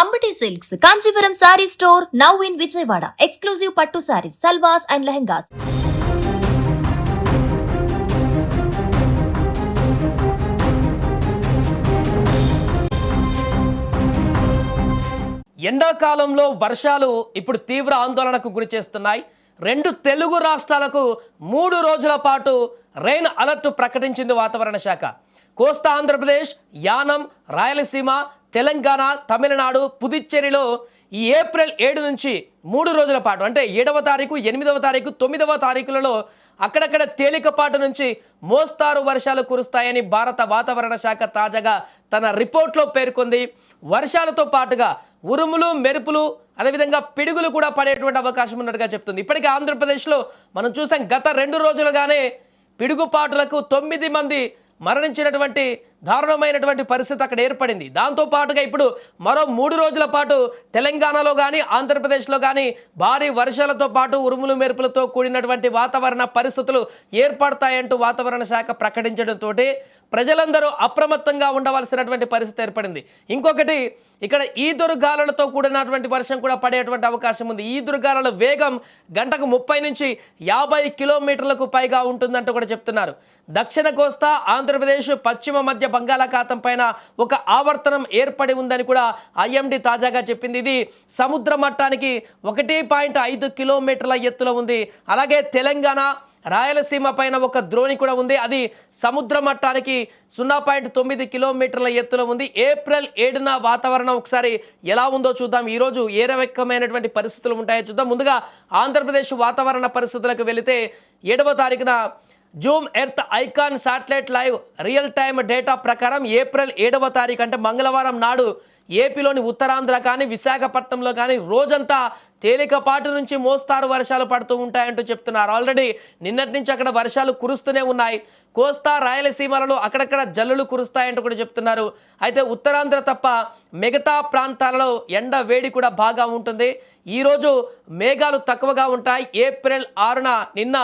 Ambati silks Kanchipuram sorry store now in Vijayawada. Exclusive పట్టు saris, సల్వాస్ and lehengas. ఎండాకాలంలో వర్షాలు ఇప్పుడు తీవ్ర ఆందోళనకు గురి చేస్తున్నాయి. 2 తెలుగు రాష్ట్రాలకు 3 రోజుల పాటు రెయిన్ అలర్ట్ ప్రకటించింది వాతావరణ శాఖ. కోస్తా ఆంధ్రప్రదేశ్, యానం, రాయలసీమ, తెలంగాణ, తమిళనాడు, పుదుచ్చేరిలో ఈ ఏప్రిల్ 7 నుంచి 3 రోజుల పాటు అంటే 7వ తారీఖు, 8వ తారీఖు, 9వ తారీఖులలో అక్కడక్కడ తేలికపాటు నుంచి మోస్తారు వర్షాలు కురుస్తాయని భారత వాతావరణ శాఖ తాజాగా తన రిపోర్ట్లో పేర్కొంది. వర్షాలతో పాటుగా ఉరుములు, మెరుపులు, అదేవిధంగా పిడుగులు కూడా పడేటువంటి అవకాశం ఉన్నట్టుగా చెప్తుంది. ఇప్పటికే ఆంధ్రప్రదేశ్లో మనం చూసాం, గత 2 రోజులుగానే పిడుగుపాటులకు 9 మంది మరణించినటువంటి దారుణమైనటువంటి పరిస్థితి అక్కడ ఏర్పడింది. దాంతోపాటుగా ఇప్పుడు మరో 3 రోజుల పాటు తెలంగాణలో కానీ ఆంధ్రప్రదేశ్లో కానీ భారీ వర్షాలతో పాటు ఉరుములు మెరుపులతో కూడినటువంటి వాతావరణ పరిస్థితులు ఏర్పడతాయంటూ వాతావరణ శాఖ ప్రకటించడంతో ప్రజలందరూ అప్రమత్తంగా ఉండవలసినటువంటి పరిస్థితి ఏర్పడింది. ఇంకొకటి, ఇక్కడ ఈదురుగాలులతో కూడినటువంటి వర్షం కూడా పడేటువంటి అవకాశం ఉంది. ఈదురుగాలుల వేగం గంటకు 30 నుంచి 50 కిలోమీటర్లకు పైగా ఉంటుందంటూ కూడా చెప్తున్నారు. దక్షిణ కోస్తా, ఆంధ్రప్రదేశ్, పశ్చిమ మధ్య బంగాళాఖాతం పైన ఒక ఆవర్తనం ఏర్పడి ఉందని కూడా ఐఎండీ తాజాగా చెప్పింది. ఇది సముద్ర మట్టానికి 1.5 కిలోమీటర్ల ఎత్తులో ఉంది. అలాగే తెలంగాణ, రాయలసీమ పైన ఒక ద్రోణి కూడా ఉంది. అది సముద్ర మట్టానికి 0.9 కిలోమీటర్ల ఎత్తులో ఉంది. ఏప్రిల్ 7న వాతావరణం ఒకసారి ఎలా ఉందో చూద్దాం. ఈరోజు ఏ రకమైనటువంటి పరిస్థితులు ఉంటాయో చూద్దాం. ముందుగా ఆంధ్రప్రదేశ్ వాతావరణ పరిస్థితులకు వెళితే 7వ తారీఖున Zoom earth icon satellite live real time data ప్రకారం ఏప్రిల్ 7వ తారీఖు అంటే మంగళవారం నాడు ఏపీలోని ఉత్తరాంధ్ర కానీ విశాఖపట్నంలో కానీ రోజంతా తేలికపాటి నుంచి మోస్తారు వర్షాలు పడుతూ ఉంటాయంటూ చెప్తున్నారు. ఆల్రెడీ నిన్నటి నుంచి అక్కడ వర్షాలు కురుస్తూనే ఉన్నాయి. కోస్తా, రాయలసీమలలో అక్కడక్కడ జల్లులు కురుస్తాయంటూ కూడా చెప్తున్నారు. అయితే ఉత్తరాంధ్ర తప్ప మిగతా ప్రాంతాలలో ఎండ వేడి కూడా బాగా ఉంటుంది. ఈరోజు మేఘాలు తక్కువగా ఉంటాయి. ఏప్రిల్ 6న నిన్న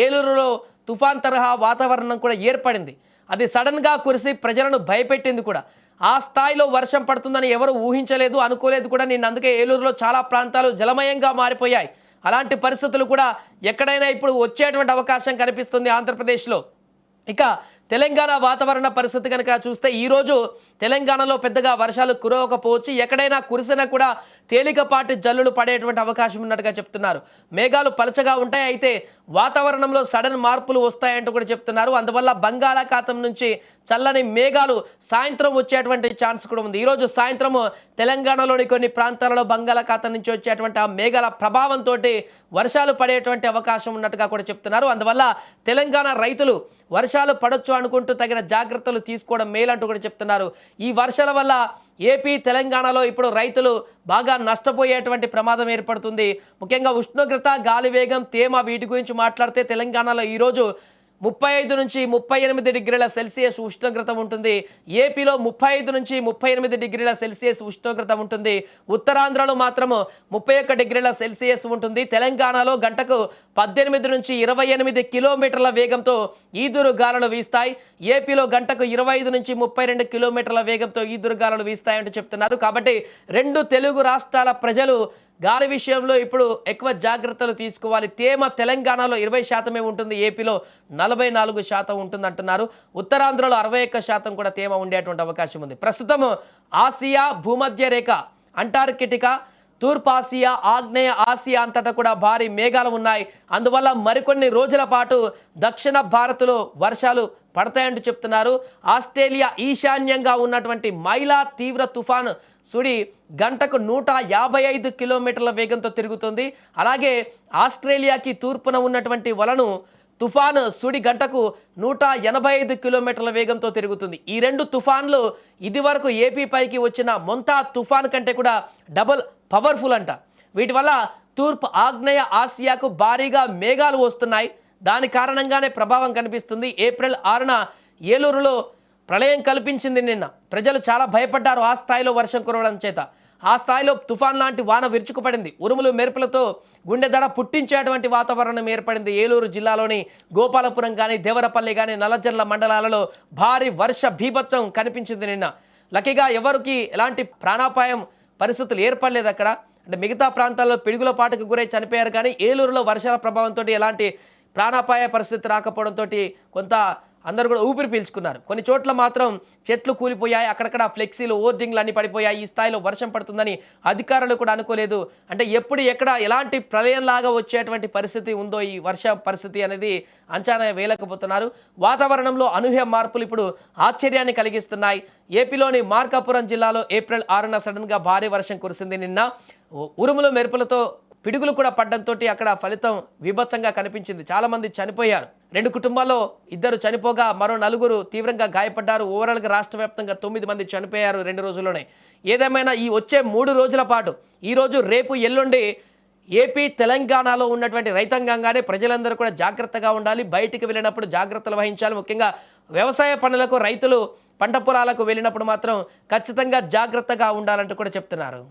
ఏలూరులో తుఫాన్ తరహా వాతావరణం కూడా ఏర్పడింది. అది సడన్గా కురిసి ప్రజలను భయపెట్టింది కూడా. ఆ స్థాయిలో వర్షం పడుతుందని ఎవరు ఊహించలేదు, అనుకోలేదు కూడా. నిన్న అందుకే ఏలూరులో చాలా ప్రాంతాలు జలమయంగా మారిపోయాయి. అలాంటి పరిస్థితులు కూడా ఎక్కడైనా ఇప్పుడు వచ్చేటువంటి అవకాశం కనిపిస్తుంది ఆంధ్రప్రదేశ్లో. ఇక తెలంగాణ వాతావరణ పరిస్థితి కనుక చూస్తే ఈరోజు తెలంగాణలో పెద్దగా వర్షాలు కురవకపోవచ్చు. ఎక్కడైనా కురిసినా కూడా తేలికపాటి జల్లులు పడేటువంటి అవకాశం ఉన్నట్టుగా చెప్తున్నారు. మేఘాలు పలచగా ఉంటాయి, అయితే వాతావరణంలో సడన్ మార్పులు వస్తాయంటూ కూడా చెప్తున్నారు. అందువల్ల బంగాళాఖాతం నుంచి చల్లని మేఘాలు సాయంత్రం వచ్చేటువంటి ఛాన్స్ కూడా ఉంది. ఈరోజు సాయంత్రం తెలంగాణలోని కొన్ని ప్రాంతాలలో బంగాళాఖాతం నుంచి వచ్చేటువంటి ఆ మేఘాల ప్రభావంతో వర్షాలు పడేటువంటి అవకాశం ఉన్నట్టుగా కూడా చెప్తున్నారు. అందువల్ల తెలంగాణ రైతులు వర్షాలు పడొచ్చు అనుకుంటూ తగిన జాగ్రత్తలు తీసుకోవడం మేలంటూ కూడా చెప్తున్నారు. ఈ వర్షాల వల్ల ఏపీ, తెలంగాణలో ఇప్పుడు రైతులు బాగా నష్టపోయేటువంటి ప్రమాదం ఏర్పడుతుంది. ముఖ్యంగా ఉష్ణోగ్రత, గాలి వేగం, తేమ వీటి గురించి మాట్లాడితే తెలంగాణలో ఈరోజు 35 నుంచి 38 డిగ్రీల సెల్సియస్ ఉష్ణోగ్రత ఉంటుంది. ఏపీలో 35 నుంచి 38 డిగ్రీల సెల్సియస్ ఉష్ణోగ్రత ఉంటుంది. ఉత్తరాంధ్రలో మాత్రం 31 డిగ్రీల సెల్సియస్ ఉంటుంది. తెలంగాణలో గంటకు 18 నుంచి 28 కిలోమీటర్ల వేగంతో ఈదురు గాలులు వీస్తాయి. ఏపీలో గంటకు 25 నుంచి 32 కిలోమీటర్ల వేగంతో ఈదురు గాలులు వీస్తాయంటూ చెప్తున్నారు. కాబట్టి 2 తెలుగు రాష్ట్రాల ప్రజలు గాలి విషయంలో ఇప్పుడు ఎక్కువ జాగ్రత్తలు తీసుకోవాలి. తేమ తెలంగాణలో 20% ఉంటుంది, ఏపీలో 44% ఉంటుంది అంటున్నారు. ఉత్తరాంధ్రలో 61% కూడా తేమ ఉండేటువంటి అవకాశం ఉంది. ప్రస్తుతం ఆసియా, భూమధ్య రేఖ, అంటార్కిటికా, తూర్పు ఆసియా, ఆగ్నేయ ఆసియా అంతటా కూడా భారీ మేఘాలు ఉన్నాయి. అందువల్ల మరికొన్ని రోజుల పాటు దక్షిణ భారత్లో వర్షాలు పడతాయంటూ చెప్తున్నారు. ఆస్ట్రేలియా ఈశాన్యంగా ఉన్నటువంటి మైలా తీవ్ర తుఫాను సుడి గంటకు 155 కిలోమీటర్ల వేగంతో తిరుగుతుంది. అలాగే ఆస్ట్రేలియాకి తూర్పున ఉన్నటువంటి వలను తుఫాను సుడి గంటకు 185 కిలోమీటర్ల వేగంతో తిరుగుతుంది. ఈ 2 తుఫాన్లు ఇదివరకు ఏపీ పైకి వచ్చిన మొంతా తుఫాన్ కంటే కూడా డబుల్ పవర్ఫుల్ అంట. వీటి వల్ల తూర్పు ఆగ్నేయ ఆసియాకు భారీగా మేఘాలు వస్తున్నాయి. దాని కారణంగానే ప్రభావం కనిపిస్తుంది. ఏప్రిల్ 6న ఏలూరులో ప్రళయం కల్పించింది. నిన్న ప్రజలు చాలా భయపడ్డారు ఆ స్థాయిలో వర్షం కురవడం చేత. ఆ స్థాయిలో తుఫాన్ లాంటి వాన విరుచుకుపడింది. ఉరుములు మెరుపులతో గుండె దడ పుట్టించేటువంటి వాతావరణం ఏర్పడింది. ఏలూరు జిల్లాలోని గోపాలపురం కానీ, దేవరపల్లి కానీ, నల్లజర్ల మండలాలలో భారీ వర్ష బీభత్సం కనిపించింది నిన్న. లక్కీగా ఎవరికి ఎలాంటి ప్రాణాపాయం పరిస్థితులు ఏర్పడలేదు అక్కడ. అంటే మిగతా ప్రాంతాల్లో పిడుగుల పాటుకు గురై చనిపోయారు, కానీ ఏలూరులో వర్షాల ప్రభావంతో ఎలాంటి ప్రాణాపాయ పరిస్థితి రాకపోవడంతో కొంత అందరూ కూడా ఊపిరి పీల్చుకున్నారు. కొన్ని చోట్ల మాత్రం చెట్లు కూలిపోయాయి, అక్కడక్కడ ఫ్లెక్సీలు ఓర్డింగ్లు అన్నీ పడిపోయాయి. ఈ స్థాయిలో వర్షం పడుతుందని అధికారులు కూడా అనుకోలేదు. అంటే ఎప్పుడు ఎక్కడ ఎలాంటి ప్రళయంలాగా వచ్చేటువంటి పరిస్థితి ఉందో ఈ వర్ష పరిస్థితి అనేది అంచనా వేయలేకపోతున్నారు. వాతావరణంలో అనూహ్య మార్పులు ఇప్పుడు ఆశ్చర్యాన్ని కలిగిస్తున్నాయి. ఏపీలోని మార్కాపురం జిల్లాలో ఏప్రిల్ 6న సడన్గా భారీ వర్షం కురిసింది. నిన్న ఉరుములు మెరుపులతో పిడుగులు కూడా పడ్డంతో అక్కడ ఫలితం విభత్సంగా కనిపించింది. చాలామంది చనిపోయారు. 2 కుటుంబాల్లో 2 చనిపోగా మరో 4 తీవ్రంగా గాయపడ్డారు. ఓవరాల్గా రాష్ట్ర వ్యాప్తంగా 9 మంది చనిపోయారు 2 రోజుల్లోనే. ఏదేమైనా ఈ వచ్చే 3 రోజుల పాటు, ఈరోజు రేపు ఎల్లుండి ఏపీ తెలంగాణలో ఉన్నటువంటి రైతాంగం కానీ ప్రజలందరూ కూడా జాగ్రత్తగా ఉండాలి. బయటికి వెళ్ళినప్పుడు జాగ్రత్తలు వహించాలి. ముఖ్యంగా వ్యవసాయ పనులకు రైతులు పంట పొలాలకు వెళ్ళినప్పుడు మాత్రం ఖచ్చితంగా జాగ్రత్తగా ఉండాలంటూ కూడా చెప్తున్నారు.